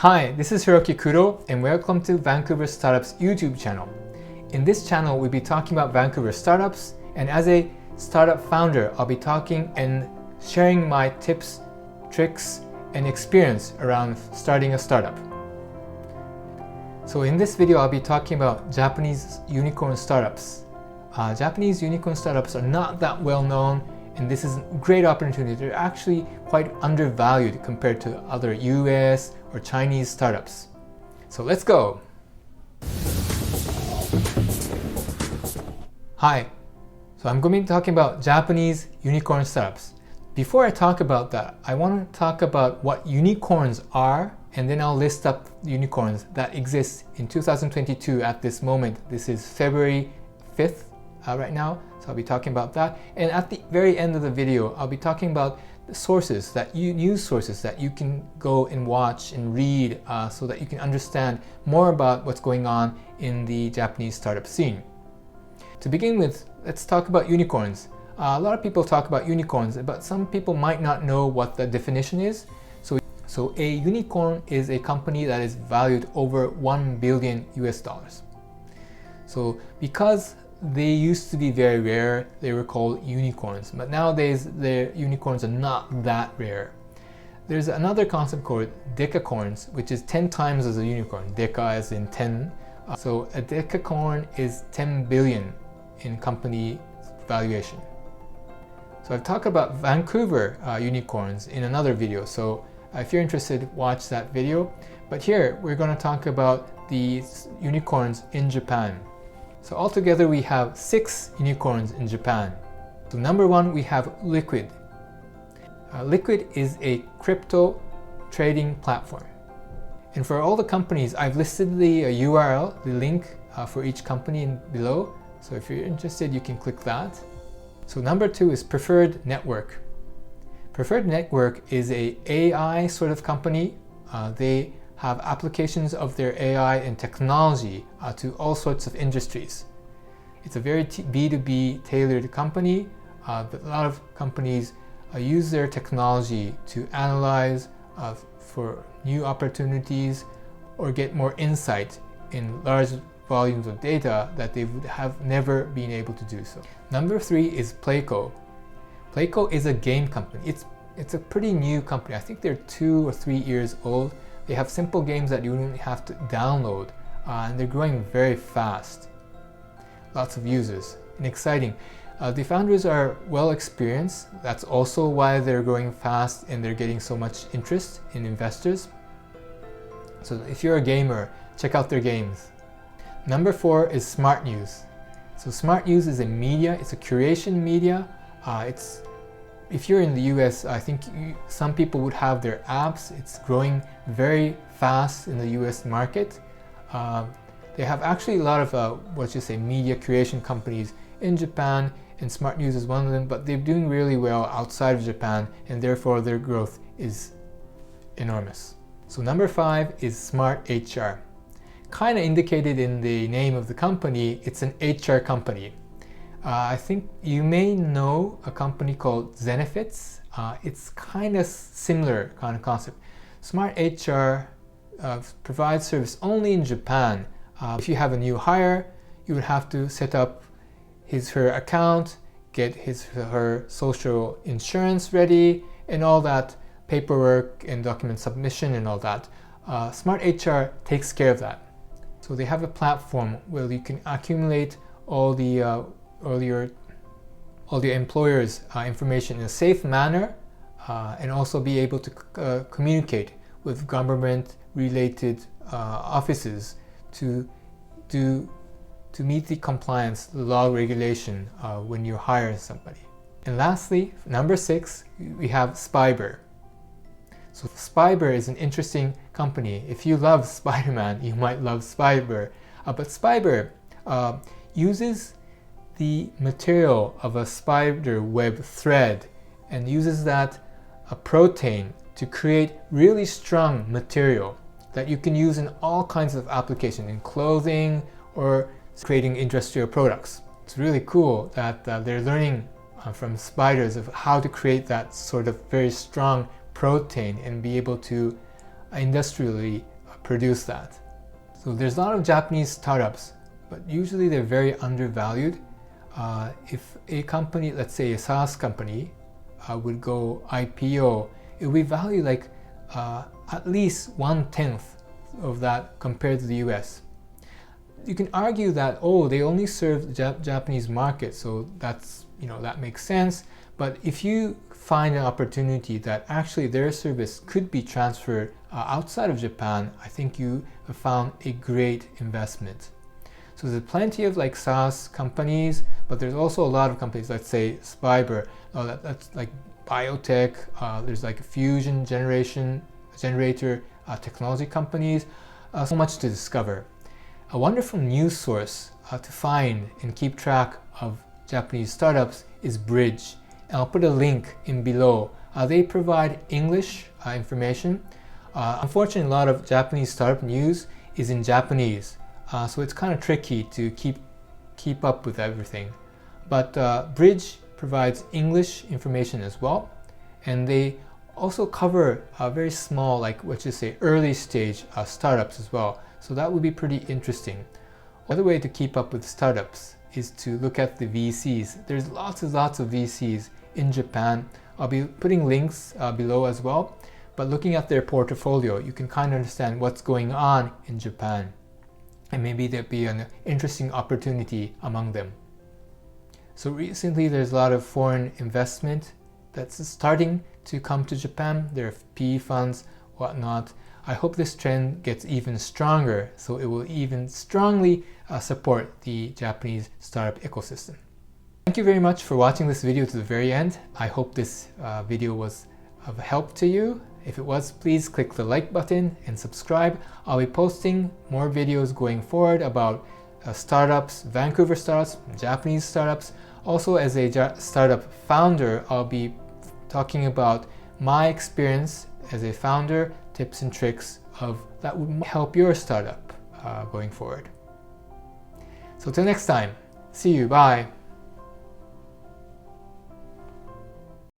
Hi, this is Hiroki Kuro and welcome to Vancouver Startups YouTube channel. In this channel, we'll be talking about Vancouver startups, and as a startup founder, I'll be talking and sharing my tips, tricks, and experience around starting a startup. So in this video, I'll be talking about Japanese unicorn startups. Japanese unicorn startups are not that well known, and this is a great opportunity. They're actually quite undervalued compared to other US or Chinese startups. So let's go. Hi, so I'm going to be talking about Japanese unicorn startups. Before I talk about that, I want to talk about what unicorns are, and then I'll list up unicorns that exist in 2022 at this moment. This is February 5th right now, so I'll be talking about that. And at the very end of the video, I'll be talking about the sources news sources that you can go and watch and read so that you can understand more about what's going on in the Japanese startup scene. To begin with, let's talk about unicorns. A lot of people talk about unicorns, but some people might not know what the definition is. So a unicorn is a company that is valued over $1 billion US. So because they used to be very rare, they were called unicorns, but nowadays the unicorns are not that rare. There's another concept called Decacorns, which is 10 times as a unicorn. Deca as in 10. So a Decacorn is 10 billion in company valuation. So I've talked about Vancouver unicorns in another video, so if you're interested, watch that video. But here we're going to talk about the unicorns in Japan. So altogether we have 6 unicorns in Japan. So number 1, we have Liquid. Liquid is a crypto trading platform. And for all the companies, I've listed the URL, the link for each company below. So if you're interested, you can click that. So number 2 is Preferred Network. Preferred Network is a AI sort of company. They have applications of their AI and technology to all sorts of industries. It's a very B2B tailored company, but a lot of companies use their technology to analyze for new opportunities or get more insight in large volumes of data that they would have never been able to do so. Number 3 is Playco. Placo is a game company. It's a pretty new company. I think they're 2 or 3 years old. They have simple games that you don't have to download, and they're growing very fast. Lots of users and exciting. The founders are well experienced. That's also why they're growing fast and they're getting so much interest in investors. So if you're a gamer, check out their games. Number 4 is SmartNews. So SmartNews is a media. It's a curation media. If you're in the US, I think some people would have their apps. It's growing very fast in the US market. They have actually a lot of media creation companies in Japan, and SmartNews is one of them, but they're doing really well outside of Japan, and therefore their growth is enormous. So number 5 is SmartHR. Kind of indicated in the name of the company, it's an HR company. I think you may know a company called Zenefits. It's kind of similar kind of concept. SmartHR provides service only in Japan. If you have a new hire, you would have to set up her account, get her social insurance ready, and all that paperwork and document submission and all that. SmartHR takes care of that. So they have a platform where you can accumulate all your employer's information in a safe manner, and also be able to communicate with government-related offices to meet the compliance, the law regulation when you hire somebody. And lastly, number 6, we have Spiber. So Spiber is an interesting company. If you love Spider-Man, you might love Spiber. But Spiber uses the material of a spider web thread and uses that protein to create really strong material that you can use in all kinds of applications, in clothing or creating industrial products. It's really cool that they're learning from spiders of how to create that sort of very strong protein and be able to industrially produce that. So there's a lot of Japanese startups, but usually they're very undervalued. If a company, let's say a SaaS company, would go IPO, it would be valued like at least 1/10 of that compared to the US. You can argue that, oh, they only serve the Japanese market, so that's, that makes sense. But if you find an opportunity that actually their service could be transferred outside of Japan, I think you have found a great investment. So there's plenty of like SaaS companies, but there's also a lot of companies, let's say Spiber, that's like biotech, there's like fusion generator technology companies, so much to discover. A wonderful news source to find and keep track of Japanese startups is Bridge. And I'll put a link in below. They provide English information. Unfortunately, a lot of Japanese startup news is in Japanese, so it's kind of tricky to keep up with everything. But Bridge provides English information as well, and they also cover very small, like what you say, early stage startups as well. So that would be pretty interesting. Another way to keep up with startups is to look at the VCs. There's lots of VCs in Japan. I'll be putting links below as well. But looking at their portfolio, you can kind of understand what's going on in Japan. And maybe there'd be an interesting opportunity among them. So recently there's a lot of foreign investment that's starting to come to Japan. There are PE funds, whatnot. I hope this trend gets even stronger, so it will even strongly support the Japanese startup ecosystem. Thank you very much for watching this video to the very end. I hope this video was of help to you. If it was, please click the like button and subscribe. I'll be posting more videos going forward about startups, Vancouver startups, Japanese startups. Also, as a startup founder, I'll be talking about my experience as a founder, tips and tricks that would help your startup going forward. So till next time, see you, bye.